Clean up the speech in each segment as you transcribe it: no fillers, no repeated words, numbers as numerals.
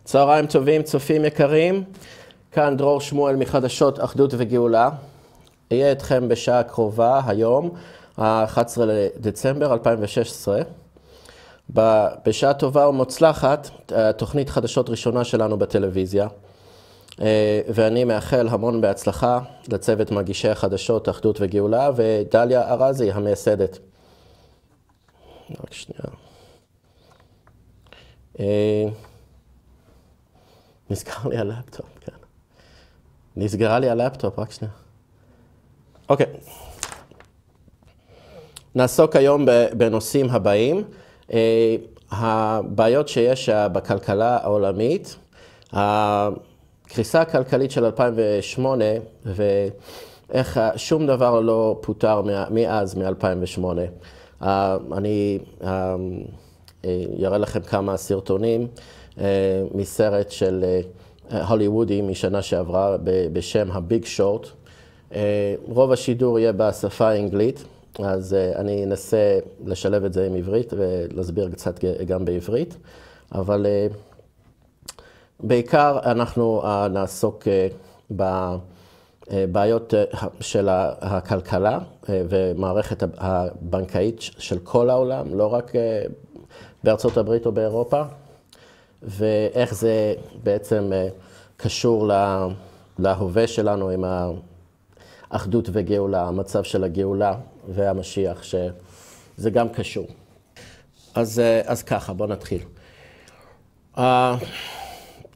צהריים טובים, צופים יקרים, כאן דרור שמואל מחדשות אחדות וגאולה. אהיה אתכם בשעה קרובה, היום, ה-11 לדצמבר 2016. בשעה טובה ומוצלחת, תוכנית חדשות ראשונה שלנו בטלוויזיה. ואני מאחל המון בהצלחה לצוות מגישי החדשות אחדות וגאולה, ודליה ארזי המייסדת. רק שנייה. נסגר לי הלפטופ, כן. נסגרה לי הלפטופ, רק שנייה. אוקיי. נעסוק היום בנושאים הבאים. הבעיות שיש בכלכלה העולמית, הקריסה הכלכלית של 2008, ואיך שום דבר לא פותר מאז, מ-2008. אני אראה לכם כמה סרטונים מסרט של הוליוודי משנה שעברה בשם הביג שורט. רוב השידור יהיה בשפה האנגלית, אז אני אנסה לשלב את זה עם עברית ולהסביר קצת גם בעברית, אבל בעיקר אנחנו נעסוק בבעיות של הכלכלה ומערכת הבנקאית של כל העולם, לא רק בארצות הברית או באירופה, ואיך זה בעצם קשור להווה שלנו עם האחדות וגאולה, המצב של הגאולה והמשיח, שזה גם קשור. אז ככה, בואו נתחיל.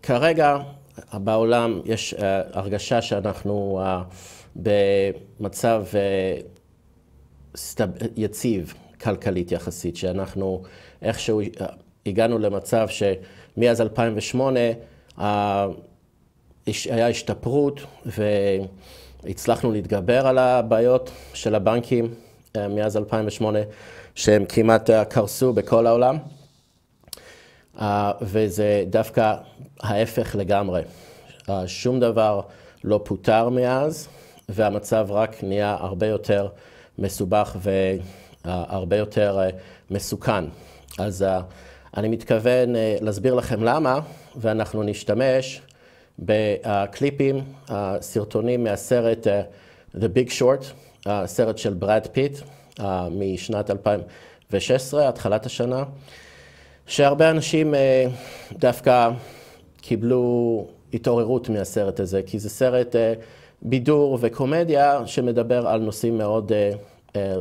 כרגע בעולם יש הרגשה שאנחנו במצב יציב כלכלית יחסית, שאנחנו איכשהו הגענו למצב שמאז 2008 היה השתפרות והצלחנו להתגבר על הבעיות של הבנקים מאז 2008 שהם כמעט קרסו בכל העולם, וזה דווקא ההפך לגמרי. שום דבר לא פותר מאז, והמצב רק נהיה הרבה יותר מסובך והרבה יותר מסוכן. אז אני מתכוון להסביר לכם למה, ואנחנו נשתמש בקליפים, סרטונים מהסרט The Big Short, הסרט של ברד פיט משנת 2016, התחלת השנה, שהרבה אנשים דווקא קיבלו התעוררות מהסרט הזה, כי זה סרט בידור וקומדיה שמדבר על נושאים מאוד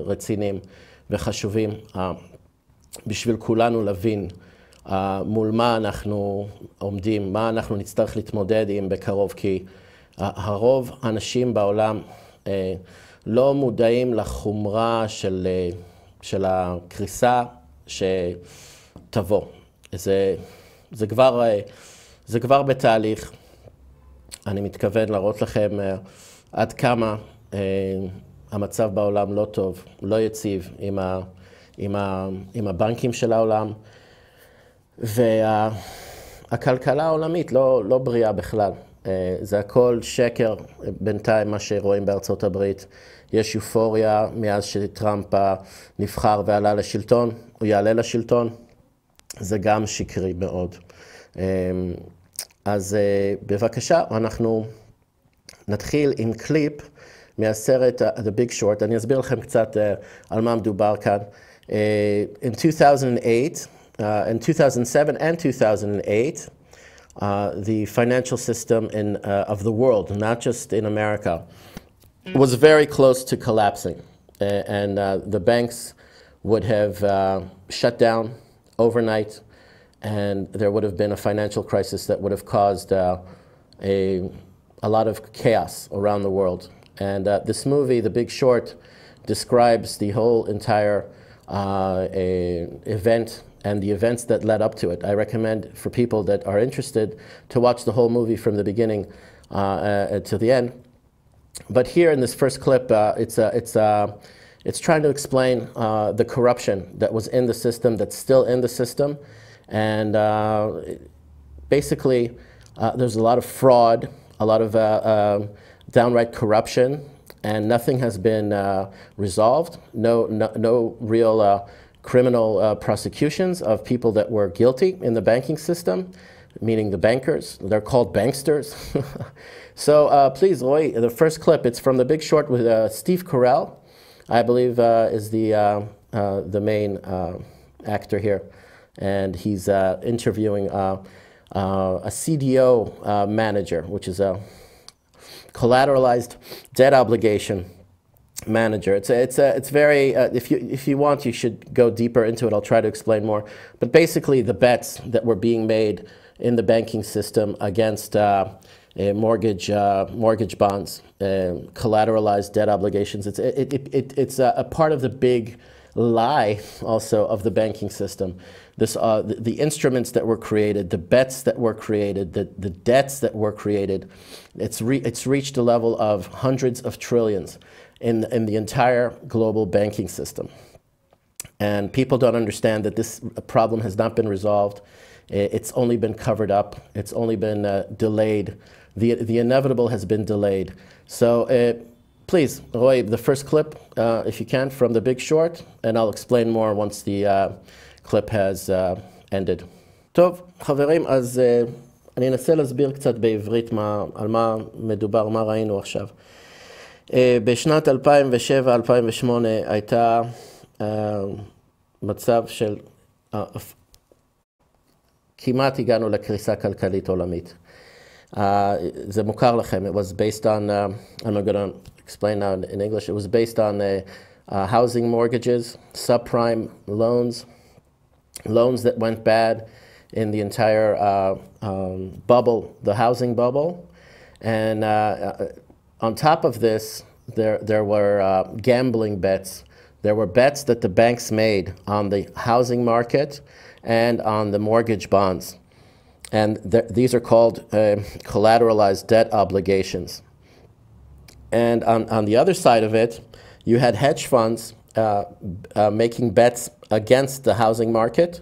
רציניים וחשובים בשביל כולנו להבין מול מה אנחנו עומדים, מה אנחנו נצטרך להתמודד עם בקרוב, כי הרוב האנשים בעולם לא מודעים לחומרה של הקריסה שתבוא. זה כבר בתהליך. אני מתכוון להראות לכם עד כמה המצב בעולם לא טוב, לא יציב עם הבנקים של העולם, והכלכלה העולמית לא בריאה בכלל. זה הכל שקר בינתיים מה שרואים בארצות הברית. יש יופוריה מאז שטראמפ נבחר ועלה לשלטון, הוא יעלה לשלטון. זה גם שקרי מאוד. אז בבקשה, אנחנו נתחיל עם קליפ מהסרט The Big Short. אני אסביר לכם קצת על מה מדובר כאן. In 2008, in 2007 and 2008, the financial system of the world, not just in America, was very close to collapsing. And the banks would have shut down overnight, and there would have been a financial crisis that would have caused a lot of chaos around the world. And this movie, The Big Short, describes the whole entire event and the events that led up to it. I recommend for people that are interested to watch the whole movie from the beginning to the end. But here in this first clip, it's It's trying to explain the corruption that was in the system, that's still in the system, and basically there's a lot of fraud, a lot of downright corruption, and nothing has been resolved. No real criminal prosecutions of people that were guilty in the banking system, meaning the bankers. They're called banksters. So please, Roy, the first clip, it's from The Big Short with Steve Carell, I believe is the main actor here. And he's interviewing a CDO manager, which is a collateralized debt obligation manager. It's very, if you want, you should go deeper into it. I'll try to explain more. But basically, the bets that were being made in the banking system against mortgage bonds, collateralized debt obligations. It's a part of the big lie also of the banking system. The instruments that were created, the bets that were created, the debts that were created, it's reached a level of hundreds of trillions in the entire global banking system. And people don't understand that this problem has not been resolved. It's only been covered up. It's only been delayed. The inevitable has been delayed. So please, Roy, the first clip, if you can, from The Big Short, and I'll explain more once the clip has ended. טוב, חברים, אז אני אנסה להסביר קצת בעברית על מה מדובר, מה ראינו עכשיו. בשנת 2007-2008 הייתה מצב של כמעט הגענו לקריסה כלכלית עולמית. זה מוכר לכם. It was based on, I'm not going to explain now in English, it was based on housing mortgages, subprime loans, loans that went bad in the entire bubble, the housing bubble. And on top of this, there were gambling bets. There were bets that the banks made on the housing market and on the mortgage bonds. And these are called collateralized debt obligations. And on the other side of it, you had hedge funds making bets against the housing market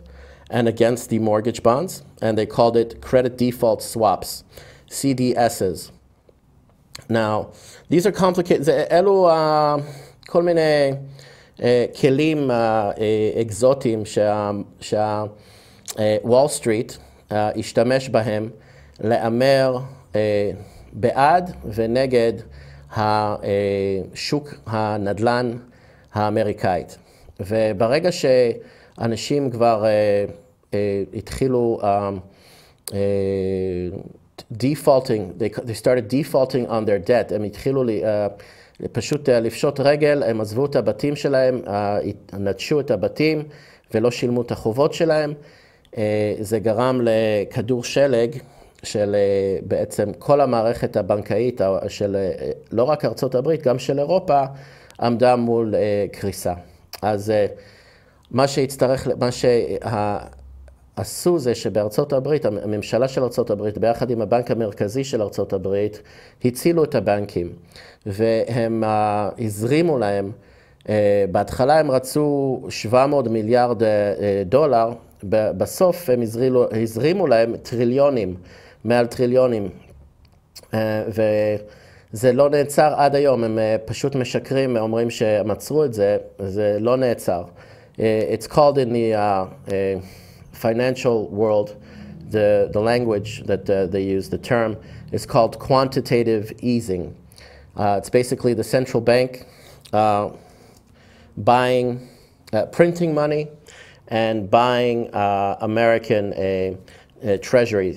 and against the mortgage bonds, and they called it credit default swaps, CDSs. Now, these are complicated. אלו כל מיני כלים אקזוטיים שוול סטריט השתמש בהם לאמר בעד ונגד השוק הנדל"ן האמריקאית. וברגע שאנשים כבר התחילו defaulting, they started defaulting on their debt, הם התחילו פשוט לפשוט רגל, הם עזבו את הבתים שלהם, נטשו את הבתים ולא שילמו את החובות שלהם. זה גרם לכדור שלג של בעצם כל המערכת הבנקאית של לא רק ארצות הברית, גם של אירופה, עמדה מול קריסה. אז מה שעשו זה שבארצות הברית, הממשלה של ארצות הברית, ביחד עם הבנק המרכזי של ארצות הברית, הצילו את הבנקים, והם הזרימו להם, בהתחלה הם רצו 700 מיליארד דולר, בסוף הם הזרימו להם טריליונים, מעל טריליונים, וזה לא נעצר עד היום, הם פשוט משקרים, אומרים שהם עצרו את זה, זה לא נעצר. It's called in the financial world, the language that they use, the term, is called quantitative easing. It's basically the central bank buying, printing money and buying American treasury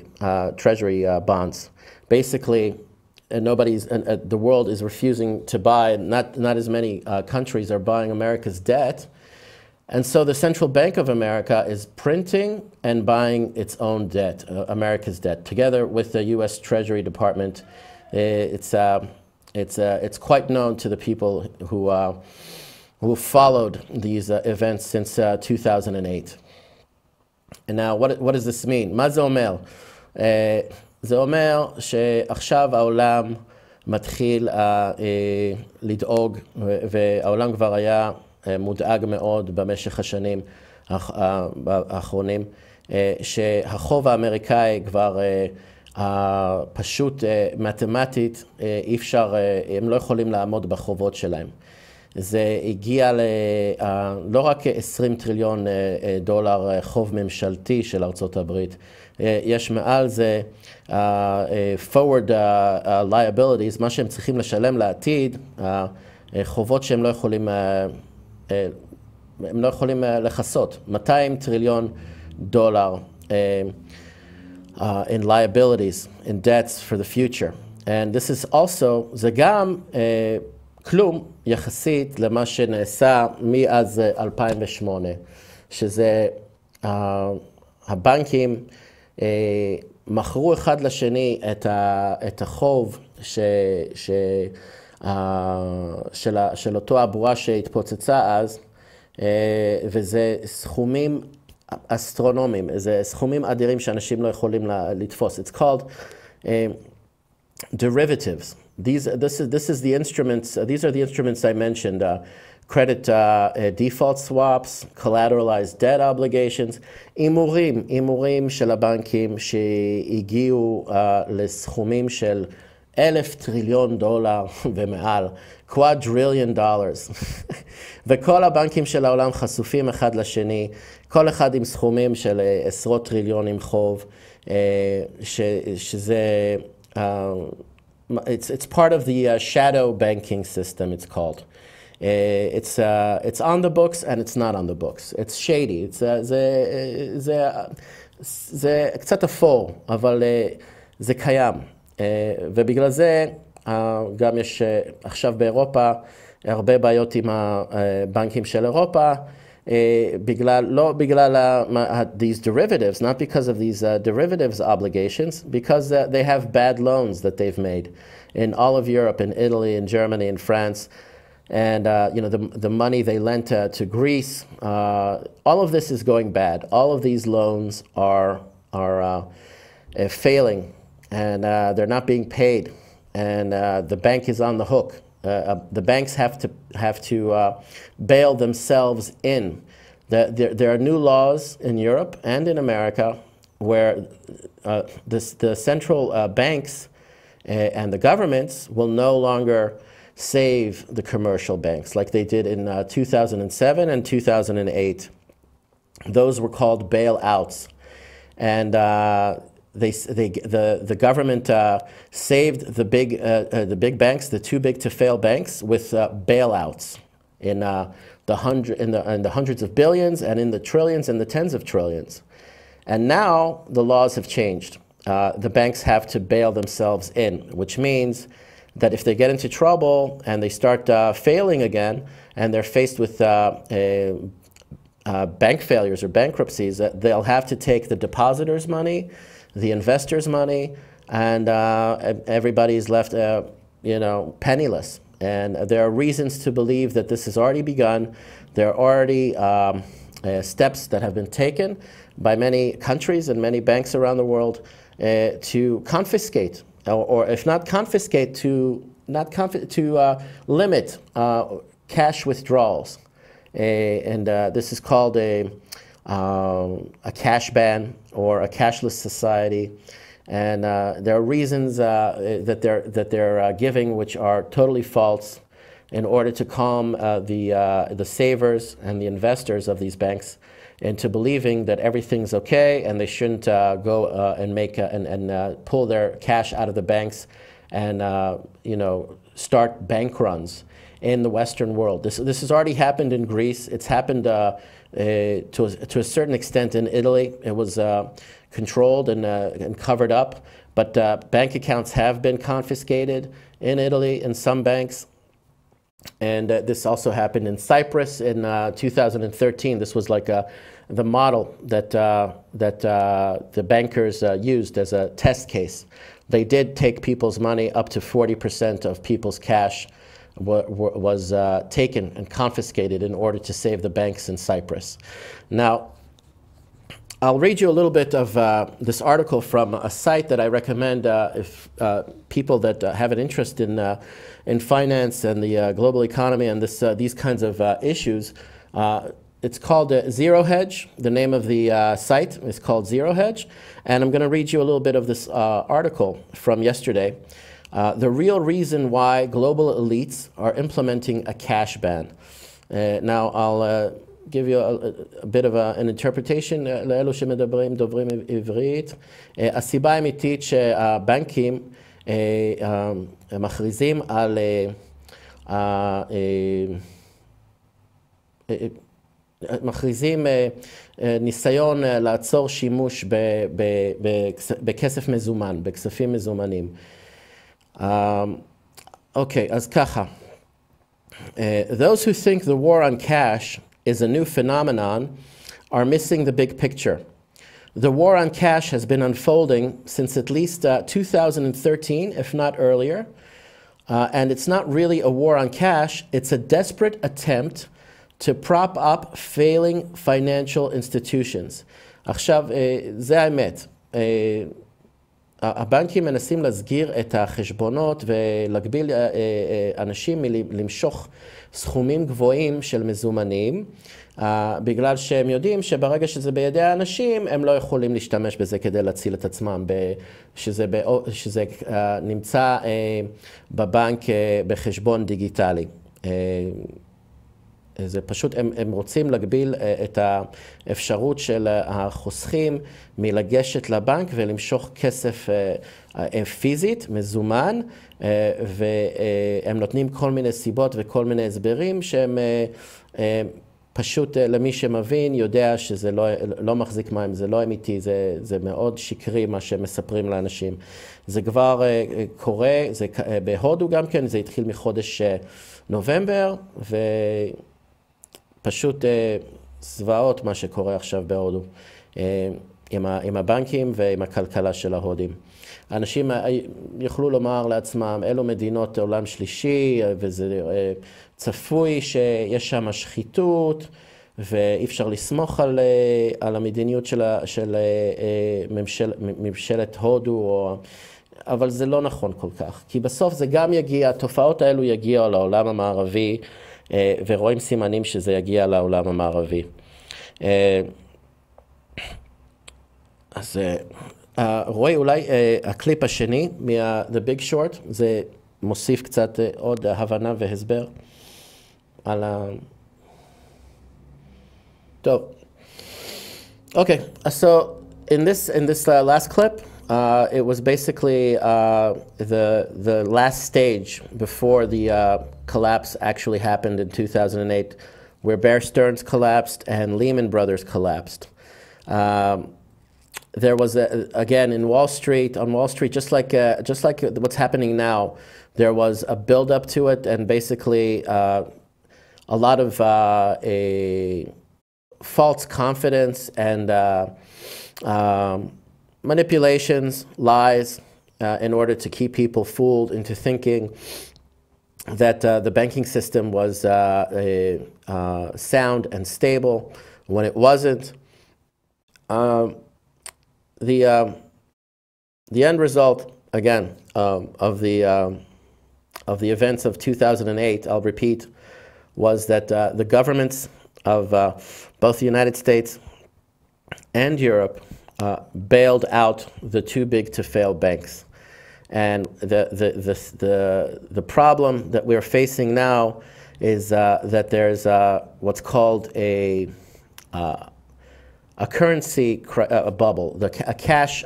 bonds. Basically, the world is refusing to buy, not as many countries are buying America's debt. And so the Central Bank of America is printing and buying its own debt, America's debt, together with the U.S. Treasury Department. It's quite known to the people who followed these events since 2008. And now, what does this mean? מה זה אומר? זה אומר שעכשיו העולם מתחיל לדאוג, והעולם כבר היה מודאג מאוד במשך השנים האחרונים, שהחוב האמריקאי כבר פשוט מתמטית אי אפשר, הם לא יכולים לעמוד בחובות שלהם. זה הגיע לא רק 20 טריליון דולר חוב ממשלתי של ארצות הברית, יש מעל זה forward liabilities, מה שהם צריכים לשלם לעתיד, חובות שהם לא יכולים לכסות, 200 טריליון דולר in liabilities, in debts for the future. And this is also, זה גם כלום יחסית למה שנעשה מאז 2008, שזה הבנקים מכרו אחד לשני את החוב של אותו הבועה שהתפוצצה אז, וזה סכומים אסטרונומיים, זה סכומים אדירים שאנשים לא יכולים לתפוס. It's called derivatives. These are the instruments. These are the instruments I mentioned: credit default swaps, collateralized debt obligations, הימורים של הבנקים שהגיעו לסכומים של 1,000 טריליון דולר ומעל, quadrillion dollars. וכל הבנקים של העולם חשופים אחד לשני, כל אחד עם סכומים של עשרות טריליונים חוב, שזה it's part of the shadow banking system, it's called. It's on the books and it's not on the books. It's shady. זה קצת אפור, אבל זה קיים. ובגלל זה גם יש עכשיו באירופה הרבה בעיות עם הבנקים של אירופה, לא בגלל these derivatives, not because of these derivatives obligations, because they have bad loans that they've made in all of Europe, in Italy, in Germany, in France, and the money they lent to Greece. All of this is going bad. All of these loans are failing, and they're not being paid, and the bank is on the hook. The banks have to bail themselves in. There are new laws in Europe and in America where the central banks and the governments will no longer save the commercial banks like they did in 2007 and 2008. Those were called bailouts, and the government saved the big banks, the too big to fail banks, with bailouts in the hundreds of billions and in the trillions and the tens of trillions. And now the laws have changed. The banks have to bail themselves in, which means that if they get into trouble and they start failing again, and they're faced with bank failures or bankruptcies, they'll have to take the depositors' money, the investors' money, and everybody's left, penniless. And there are reasons to believe that this has already begun. There are already steps that have been taken by many countries and many banks around the world to confiscate, or if not confiscate, to limit cash withdrawals. And this is called a cash ban or a cashless society, and there are reasons that they're giving which are totally false in order to calm the savers and the investors of these banks into believing that everything's okay and they shouldn't go and make and pull their cash out of the banks and start bank runs in the Western world. This has already happened in Greece. It's happened to a certain extent in Italy. It was controlled and covered up, but bank accounts have been confiscated in Italy in some banks. And this also happened in Cyprus in 2013. This was like the model that the bankers used as a test case. They did take people's money. Up to 40% of people's cash was taken and confiscated in order to save the banks in Cyprus. Now, I'll read you a little bit of this article from a site that I recommend if people that have an interest in finance and the global economy and these kinds of issues. It's called Zero Hedge. The name of the site is called Zero Hedge. And I'm going to read you a little bit of this article from yesterday. The real reason why global elites are implementing a cash ban. Now, I'll give you a bit of an interpretation לאלו שמדברים דוברים עברית. הסיבה האמיתית שהבנקים מכריזים על מכריזים ניסיון לעצור שימוש בכסף מזומן, בכספים מזומנים. אוקיי, אז ככה. Those who think the war on cash is a new phenomenon are missing the big picture. The war on cash has been unfolding since at least 2013, if not earlier. And it's not really a war on cash, it's a desperate attempt to prop up failing financial institutions. עכשיו, זה האמת. הבנקים מנסים להסגיר את החשבונות ולהגביל אנשים למשוך סכומים גבוהים של מזומנים, בגלל שהם יודעים שברגע שזה בידי האנשים, הם לא יכולים להשתמש בזה כדי להציל את עצמם, שזה נמצא בבנק בחשבון דיגיטלי. זה פשוט, הם רוצים להגביל את האפשרות של החוסכים מלגשת לבנק ולמשוך כסף פיזית, מזומן, והם נותנים כל מיני סיבות וכל מיני הסברים שהם פשוט למי שמבין יודע שזה לא מחזיק מים, זה לא אמיתי, זה מאוד שקרי מה שמספרים לאנשים. זה כבר קורה, זה בהודו גם כן, זה התחיל מחודש נובמבר, פשוט זוועות מה שקורה עכשיו בהודו עם הבנקים ועם הכלכלה של ההודים. אנשים יוכלו לומר לעצמם, אלו מדינות עולם שלישי, וזה צפוי שיש שם שחיתות, ואי אפשר לסמוך על המדיניות של ממשלת הודו, אבל זה לא נכון כל כך. כי בסוף זה גם יגיע, התופעות האלו יגיעו לעולם המערבי, ורואים סימנים שזה יגיע לעולם המערבי. אז רואי אולי הקליפ השני מה-The Big Short, זה מוסיף קצת עוד הבנה והסבר על טוב. Okay, so in this last clip, it was basically the last stage before the collapse actually happened in 2008, where Bear Stearns collapsed and Lehman Brothers collapsed. There was again in Wall Street, just like what's happening now, there was a build-up to it, and basically a lot of false confidence and manipulations, lies, in order to keep people fooled into thinking that the banking system was sound and stable when it wasn't. The end result, again, of the events of 2008, I'll repeat, was that the governments of both the United States and Europe bailed out the too big to fail banks. And the problem that we're facing now is that there's what's called a currency bubble, a cash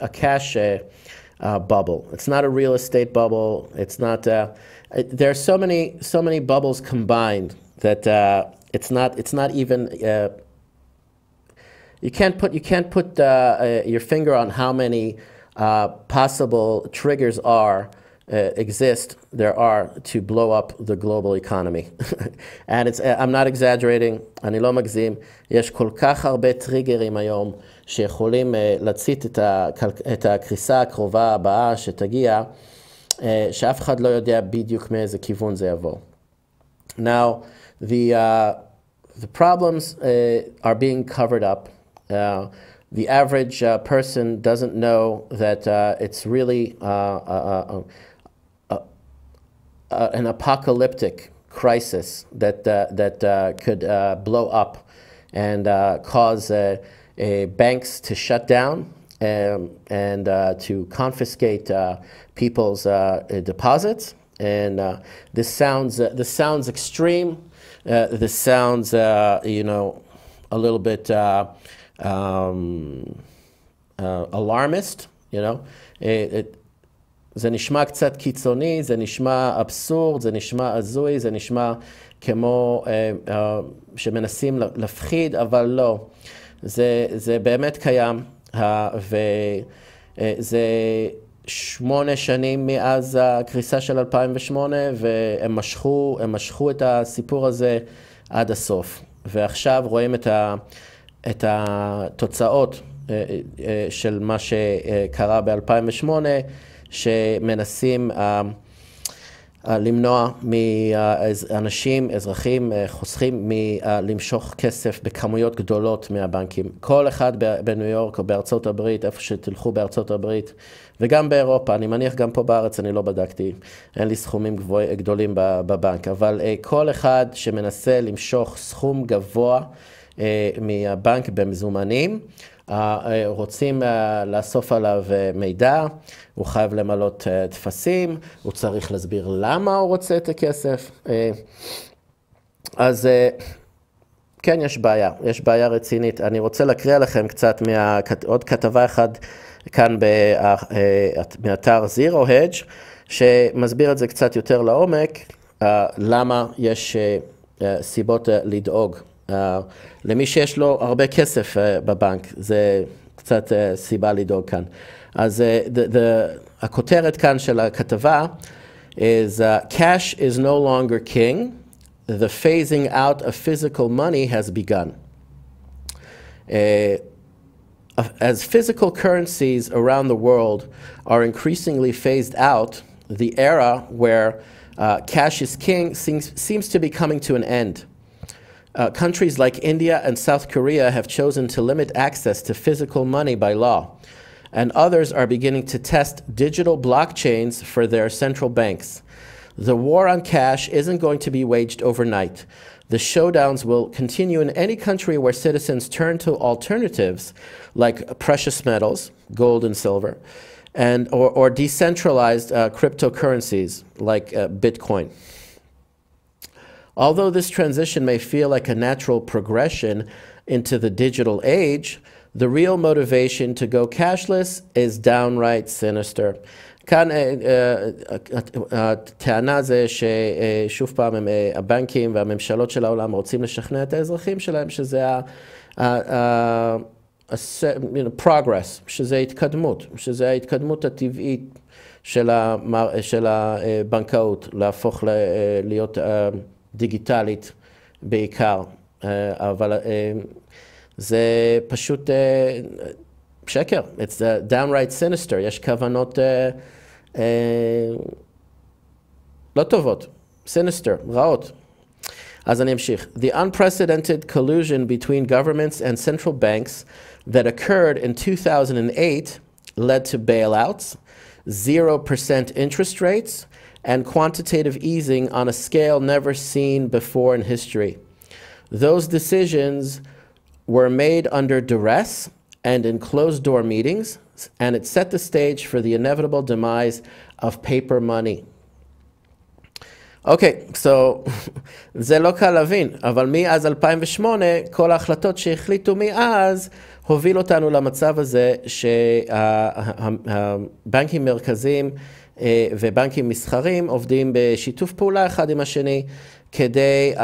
bubble. It's not a real estate bubble. It's not. There are so many bubbles combined that it's not even. You can't put your finger on how many possible triggers there are to blow up the global economy. And I'm not exaggerating, אני לא מגזים, יש כל כך הרבה טריגרים היום שיכולים להצית את הקריסה הקרובה הבאה שתגיע, שאף אחד לא יודע בדיוק מאיזה כיוון זה יבוא. Now, the problems are being covered up. the average person doesn't know that it's really an apocalyptic crisis that could blow up and cause banks to shut down and to confiscate people's deposits. And this sounds extreme. This sounds, you know, a little bit alarmist, you know. זה נשמע קצת קיצוני, זה נשמע אבסורד, זה נשמע הזוי, זה נשמע כמו שמנסים להפחיד, אבל לא. זה באמת קיים, וזה 8 שנים מאז הקריסה של 2008, והם משכו את הסיפור הזה עד הסוף. ועכשיו רואים את התוצאות של מה שקרה ב-2008, שמנסים למנוע מאנשים, אזרחים, חוסכים מלמשוך כסף בכמויות גדולות מהבנקים. כל אחד בניו יורק או בארצות הברית, איפה שתלכו בארצות הברית, וגם באירופה, אני מניח גם פה בארץ, אני לא בדקתי, אין לי סכומים גדולים בבנק, אבל כל אחד שמנסה למשוך סכום גבוה מהבנק במזומנים, רוצים לאסוף עליו מידע, הוא חייב למלות תפסים, הוא צריך להסביר למה הוא רוצה את הכסף. אז כן, יש בעיה רצינית. אני רוצה להקריא לכם קצת עוד כתבה אחד כאן מאתר Zero Hedge, שמסביר את זה קצת יותר לעומק, למה יש סיבות לדאוג. למי שיש לו הרבה כסף בבנק, זה קצת סיבה לדאוג כאן. אז הכותרת כאן של הכתבה is cash is no longer king, the phasing out of physical money has begun. As physical currencies around the world are increasingly phased out, the era where cash is king seems to be coming to an end. Countries like India and South Korea have chosen to limit access to physical money by law, and others are beginning to test digital blockchains for their central banks. The war on cash isn't going to be waged overnight. The showdowns will continue in any country where citizens turn to alternatives like precious metals, gold and silver, and or decentralized cryptocurrencies like Bitcoin. Although this transition may feel like a natural progression into the digital age, the real motivation to go cashless is downright sinister. כאן הטענה זה ששוב פעם הבנקים והממשלות של העולם רוצים לשכנע את האזרחים שלהם שזה progress, שזה התקדמות, שזה ההתקדמות הטבעית של הבנקאות, להפוך להיות דיגיטלית בעיקר, אבל זה פשוט שקר. It's downright sinister. יש כוונות לא טובות, sinister, רעות. אז אני אמשיך. The unprecedented collusion between governments and central banks that occurred in 2008 led to bailouts, 0% interest rates, and quantitative easing on a scale never seen before in history. Those decisions were made under duress and in closed-door meetings, and it set the stage for the inevitable demise of paper money. אוקיי, זה לא קל להבין, אבל מאז 2008, כל ההחלטות שהחליטו מאז, הוביל אותנו למצב הזה שהבנקים מרכזיים ובנקים מסחרים עובדים בשיתוף פעולה אחד עם השני, כדי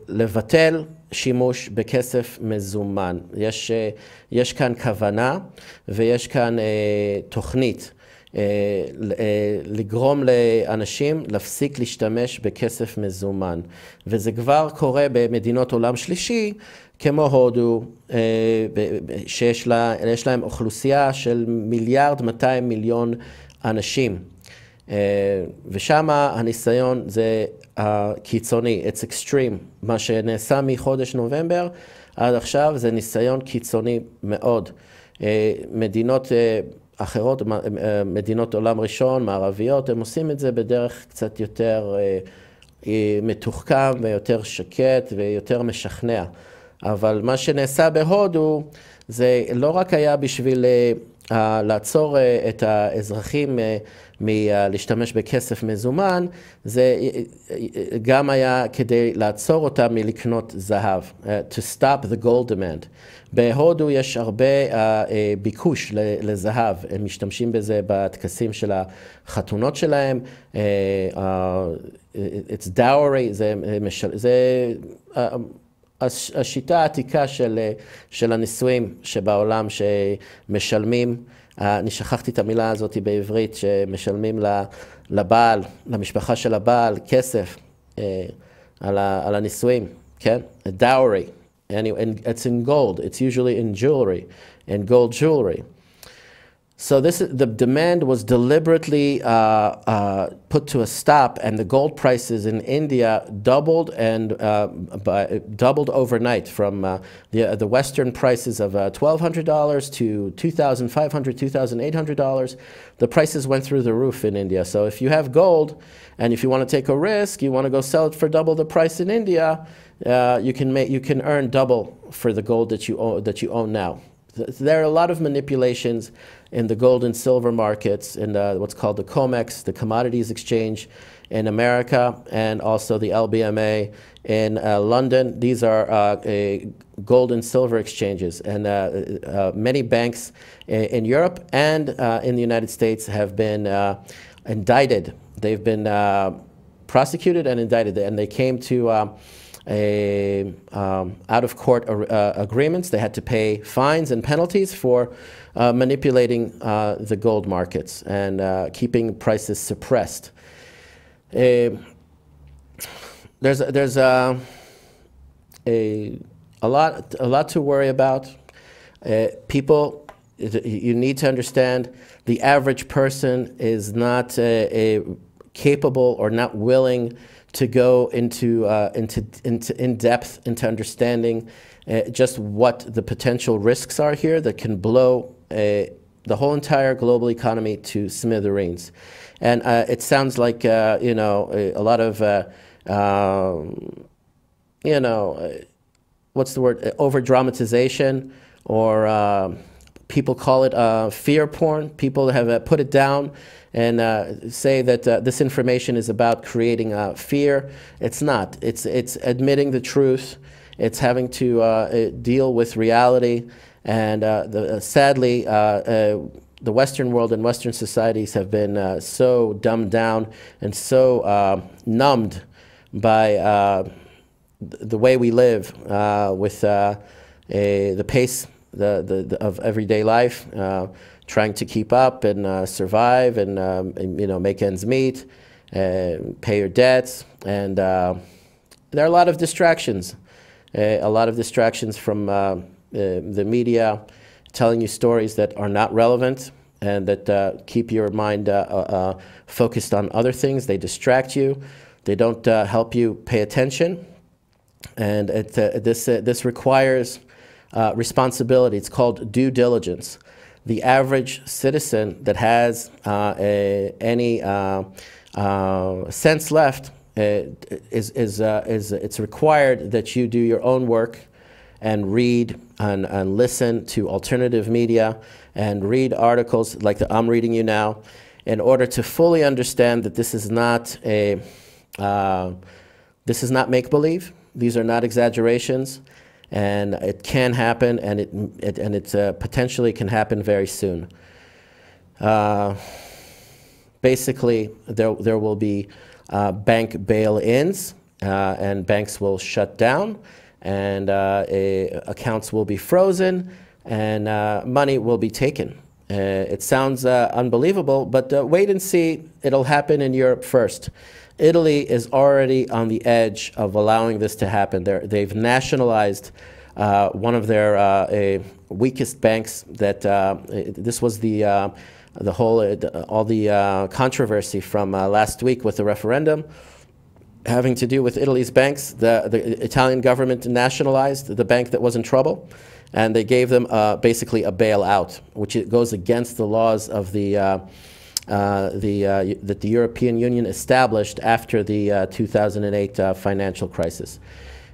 לבטל שימוש בכסף מזומן. יש כאן כוונה ויש כאן תוכנית לגרום לאנשים להפסיק להשתמש בכסף מזומן. וזה כבר קורה במדינות עולם שלישי, כמו הודו, שיש להם אוכלוסייה של 1,200,000,000 אנשים. ושם הניסיון זה קיצוני, it's extreme. מה שנעשה מחודש נובמבר עד עכשיו זה ניסיון קיצוני מאוד. מדינות אחרות, מדינות עולם ראשון, מערביות, הם עושים את זה בדרך קצת יותר מתוחכם ויותר שקט ויותר משכנע. אבל מה שנעשה בהודו זה לא רק היה בשביל לעצור את האזרחים מלהשתמש בכסף מזומן, זה גם היה כדי לעצור אותם מלקנות זהב, to stop the gold demand. בהודו יש הרבה ביקוש לזהב, הם משתמשים בזה בטקסים של החתונות שלהם, it's dowry, זה השיטה העתיקה של הנישואים שבעולם שמשלמים, אני שכחתי את המילה הזאת בעברית, שמשלמים לבעל, למשפחה של הבעל, כסף על הנישואים, כן? A dowry. And it's in gold. It's usually in jewelry, in gold jewelry. So the demand was deliberately put to a stop, and the gold prices in India doubled and doubled overnight from the Western prices of $1,200 to $2,500, $2,800. The prices went through the roof in India. So if you have gold, and if you want to take a risk, you want to go sell it for double the price in India, you can earn double for the gold that you own now. There are a lot of manipulations in the gold and silver markets, in what's called the COMEX, the Commodities Exchange in America, and also the LBMA in London. These are gold and silver exchanges, and many banks in Europe and in the United States have been indicted. They've been prosecuted and indicted, and they came to out-of-court agreements. They had to pay fines and penalties for manipulating the gold markets and keeping prices suppressed. There's a lot to worry about. People, you need to understand, the average person is not capable or not willing to go into in depth into understanding just what the potential risks are here that can blow the whole entire global economy to smithereens. And it sounds like you know, a lot of you know, what's the word, over dramatization, or people call it fear porn. People have put it down and say that this information is about creating fear. It's not. It's admitting the truth. It's having to deal with reality. And sadly, the Western world and Western societies have been so dumbed down and so numbed by the way we live with the pace of everyday life. Trying to keep up and survive and you know, make ends meet, pay your debts, and there are a lot of distractions. A lot of distractions from the media telling you stories that are not relevant and that keep your mind focused on other things. They distract you. They don't help you pay attention, and this requires responsibility. It's called due diligence. The average citizen that has any sense left, it's required that you do your own work and read and listen to alternative media and read articles like I'm reading you now, in order to fully understand that this is not make-believe. These are not exaggerations. And it can happen, and it potentially can happen very soon. Basically, there will be bank bail-ins, and banks will shut down, and accounts will be frozen, and money will be taken. It sounds unbelievable, but wait and see. It'll happen in Europe first. Italy is already on the edge of allowing this to happen. They've nationalized one of their weakest banks. That this was all the controversy from last week with the referendum. having to do with Italy's banks. The Italian government nationalized the bank that was in trouble, and they gave them basically a bailout, which it goes against the laws of that the European Union established after the 2008 financial crisis.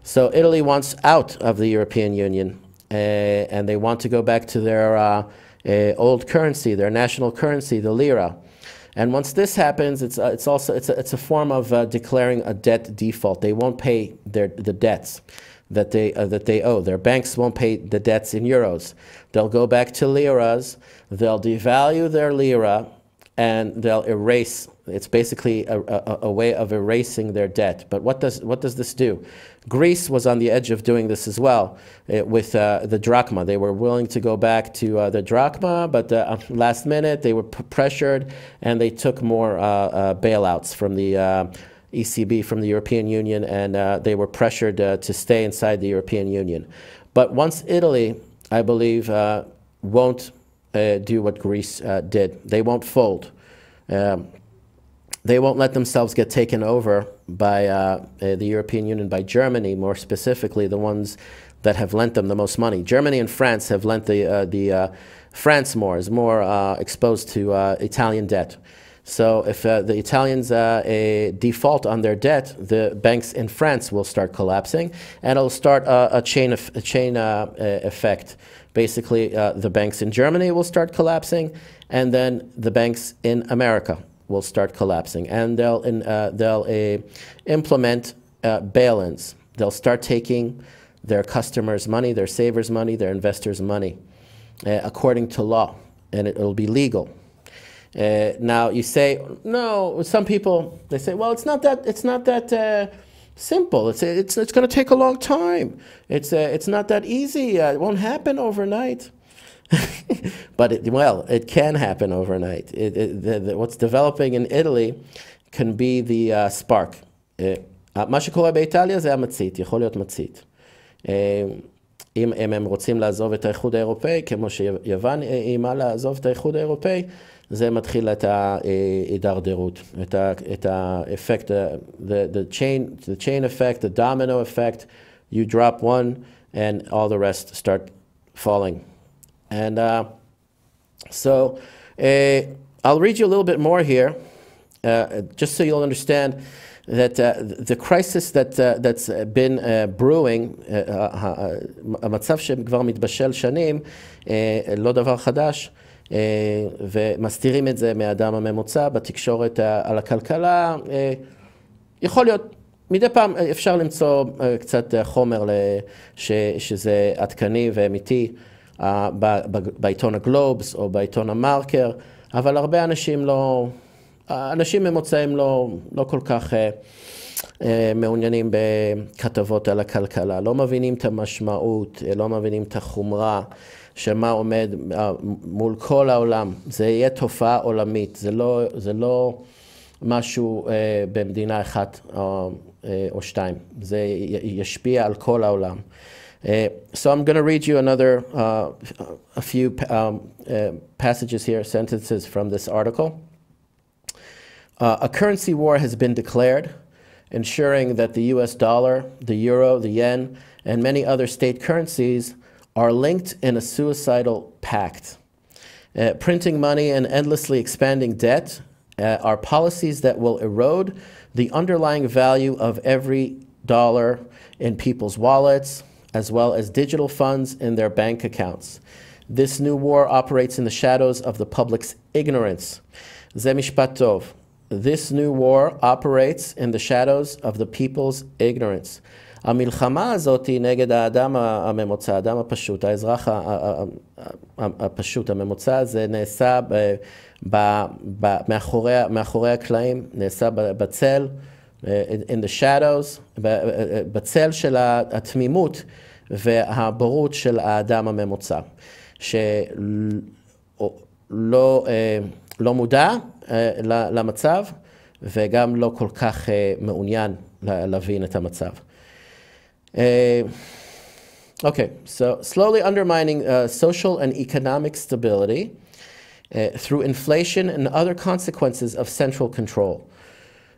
So Italy wants out of the European Union, and they want to go back to their old currency, their national currency, the lira. And once this happens, it's a form of declaring a debt default. They won't pay the debts that they owe. Their banks won't pay the debts in euros. They'll go back to liras. They'll devalue their lira, and they'll erase. It's basically a way of erasing their debt. But what does this do? Greece was on the edge of doing this as well with the drachma. They were willing to go back to the drachma, but last minute they were pressured, and they took more bailouts from the ECB, from the European Union, and they were pressured to stay inside the European Union. But once Italy, I believe, won't do what Greece did, they won't fold. They won't let themselves get taken over by the European Union, by Germany, more specifically, the ones that have lent them the most money. Germany and France have lent France more, is more exposed to Italian debt. So if the Italians default on their debt, the banks in France will start collapsing, and it'll start a chain effect. Basically, the banks in Germany will start collapsing, and then the banks in America will start collapsing, and they'll implement bail-ins. They'll start taking their customers' money, their savers' money, their investors' money, according to law, and it'll be legal. Now you say, no. Some people, they say, well, it's not that simple. It's going to take a long time. It's not that easy. It won't happen overnight. But it can happen overnight. What's developing in Italy can be the spark. מה שקורה באיטליה זה המצית, יכול להיות מצית. אם הם רוצים לעזוב את האיחוד האירופאי, כמו שיוון אימה לעזוב את האיחוד האירופאי, זה מתחיל את ההידרדרות, את האפקט, the chain effect, the domino effect. You drop one, and all the rest start falling. And so I'll read you a little bit more here, just so you'll understand that the crisis that's been brewing, המצב שכבר מתבשל שנים, לא דבר חדש, ומסתירים את זה מהאדם הממוצע בתקשורת על הכלכלה. יכול להיות, מדי פעם אפשר למצוא קצת חומר שזה עדכני ואמיתי, בעיתון הגלובס או בעיתון המרקר, אבל הרבה אנשים ממוצעים לא כל כך מעוניינים בכתבות על הכלכלה, לא מבינים את המשמעות, לא מבינים את החומרה, שמה עומד מול כל העולם. זה יהיה תופעה עולמית, זה לא משהו במדינה אחת או שתיים, זה ישפיע על כל העולם. So I'm going to read you a few passages here, sentences from this article. A currency war has been declared, ensuring that the US dollar, the euro, the yen, and many other state currencies are linked in a suicidal pact. Printing money and endlessly expanding debt are policies that will erode the underlying value of every dollar in people's wallets, as well as digital funds in their bank accounts. This new war operates in the shadows of the public's ignorance. זה משפט טוב. This new war operates in the shadows of the people's ignorance. המלחמה הזאת היא נגד האדם הממוצע, האדם הפשוט, האזרח הפשוט, הממוצע, זה נעשה מאחורי הקלעים, נעשה בצל, in the shadows, בצל של התמימות והבורות של האדם הממוצע, שלא מודע למצב וגם לא כל כך מעוניין להבין את המצב. Okay, so slowly undermining social and economic stability through inflation and other consequences of central control.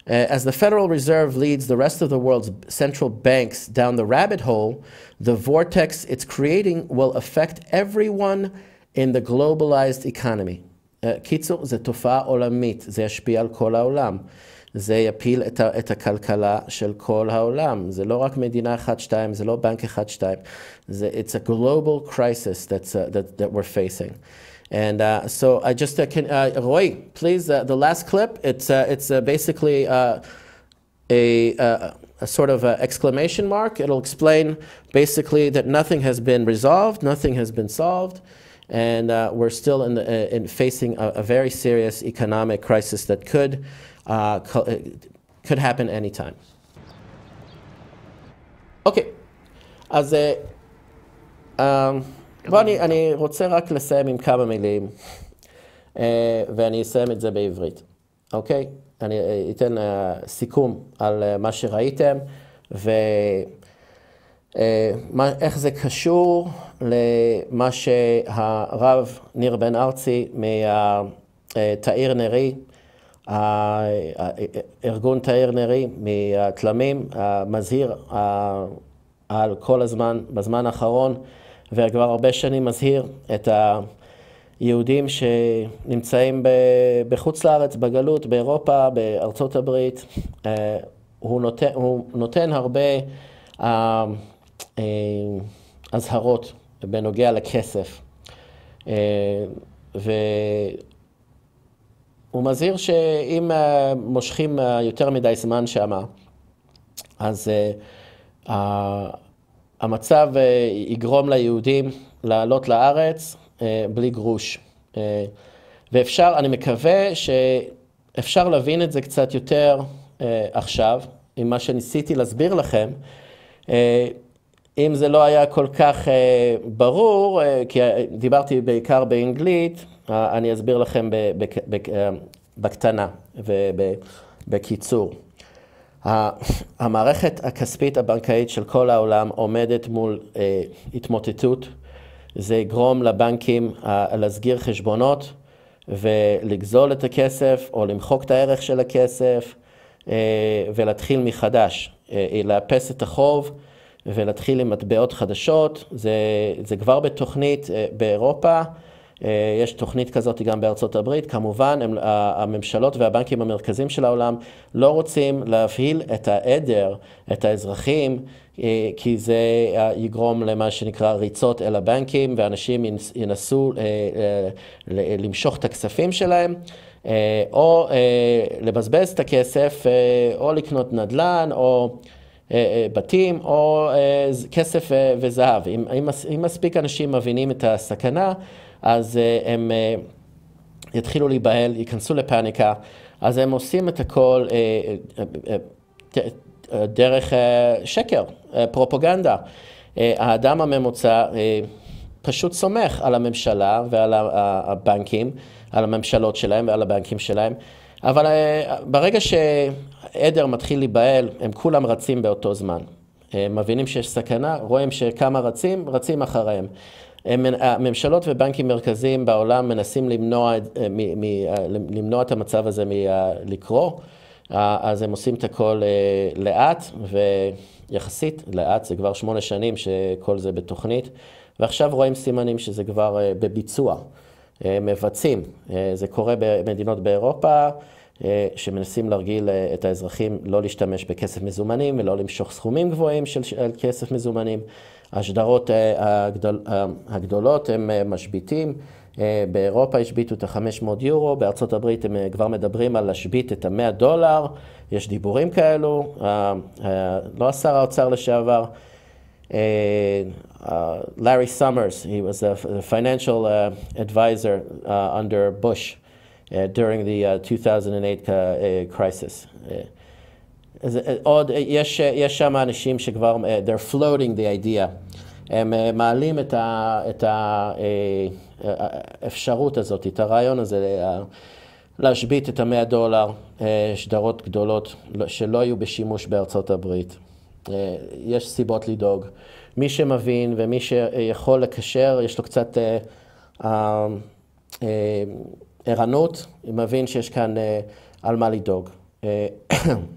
As the Federal Reserve leads the rest of the world's central banks down the rabbit hole, the vortex it's creating will affect everyone in the globalized economy. קיצור, זו תופעה עולמית, זה ישפיע על כל העולם. זה יפיל את הכלכלה של כל העולם. זה לא רק מדינה 1-2, זה לא בנק 1-2. It's a global crisis that we're facing. And so I just can Roy, please, the last clip. It's basically a sort of exclamation mark. It'll explain basically that nothing has been resolved, nothing has been solved, and we're still in facing a very serious economic crisis that could happen anytime. Okay, אז אני רוצה רק לסיים עם כמה מילים, ואני אסיים את זה בעברית, אוקיי? אני אתן סיכום על מה שראיתם, ואיך זה קשור למה שהרב ניר בן ארצי מתאיר נרי, ארגון תאיר נרי מהתלמים, מזהיר על כל הזמן, בזמן האחרון, וכבר הרבה שנים מזהיר את היהודים שנמצאים בחוץ לארץ, בגלות, באירופה, בארצות הברית. הוא נותן הרבה הזהרות בנוגע לכסף. והוא מזהיר שאם מושכים יותר מדי זמן שמה, אז המצב יגרום ליהודים לעלות לארץ בלי גרוש. ואפשר, אני מקווה שאפשר להבין את זה קצת יותר עכשיו, עם מה שניסיתי להסביר לכם. אם זה לא היה כל כך ברור, כי דיברתי בעיקר באנגלית, אני אסביר לכם בקטנה ובקיצור. המערכת הכספית הבנקאית של כל העולם עומדת מול התמוטטות. זה יגרום לבנקים להסגיר חשבונות ולגזול את הכסף או למחוק את הערך של הכסף ולהתחיל מחדש, לאפס את החוב ולהתחיל עם מטבעות חדשות. זה כבר בתוכנית באירופה, יש תוכנית כזאת גם בארצות הברית. כמובן, הממשלות והבנקים המרכזיים של העולם לא רוצים להפעיל את העדר, את האזרחים, כי זה יגרום למה שנקרא ריצות אל הבנקים, ואנשים ינסו למשוך את הכספים שלהם, או לבזבז את הכסף, או לקנות נדל"ן, או בתים, או כסף וזהב. אם מספיק אנשים מבינים את הסכנה, אז הם יתחילו להיבהל, ייכנסו לפאניקה. אז הם עושים את הכל דרך שקר, פרופגנדה. האדם הממוצע פשוט סומך על הממשלה ועל הבנקים, על הממשלות שלהם ועל הבנקים שלהם. אבל ברגע שעדר מתחיל להיבהל, הם כולם רצים באותו זמן. הם מבינים שיש סכנה, רואים שכמה רצים אחריהם. ממשלות ובנקים מרכזיים בעולם מנסים למנוע את המצב הזה מלקרוא, אז הם עושים את הכל לאט, ויחסית לאט, זה כבר 8 שנים שכל זה בתוכנית, ועכשיו רואים סימנים שזה כבר בביצוע, מבצעים. זה קורה במדינות באירופה, שמנסים להרגיל את האזרחים לא להשתמש בכסף מזומנים, ולא למשוך סכומים גבוהים של כסף מזומנים. השדרות הגדולות הם משביתים, באירופה השביתו את $500, בארצות הברית הם כבר מדברים על להשבית את $100, יש דיבורים כאלו, לא שר האוצר לשעבר, Larry Summers, he was a financial advisor under Bush during the 2008 crisis. עוד יש שם אנשים שכבר, they're floating the idea, הם מעלים את האפשרות הזאת, את הרעיון הזה, להשבית את $100, שדרות גדולות שלא יהיו בשימוש בארצות הברית. יש סיבות לדאוג. מי שמבין ומי שיכול לקשר, יש לו קצת ערנות, מבין שיש כאן על מה לדאוג. And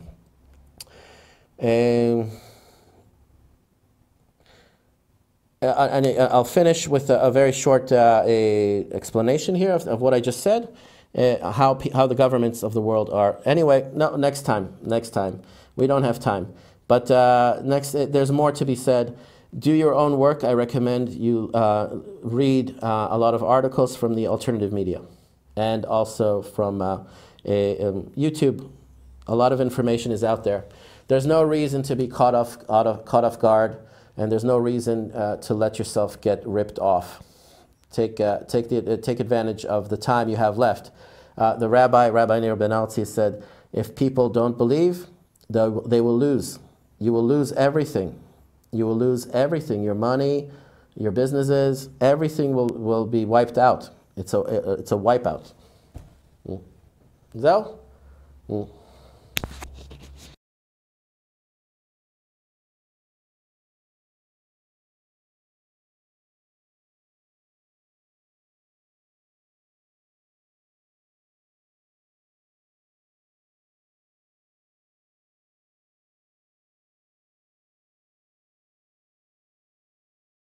I'll finish with a very short explanation here of what I just said, how the governments of the world are. Anyway, no, next time. We don't have time. But there's more to be said. Do your own work. I recommend you read a lot of articles from the alternative media and also from YouTube. A lot of information is out there. There's no reason to be caught off guard. And there's no reason to let yourself get ripped off. Take advantage of the time you have left. The Rabbi Nir Ben Altzi said, if people don't believe, they will lose. You will lose everything. You will lose everything. Your money, your businesses, everything will be wiped out. It's a wipeout. Zell?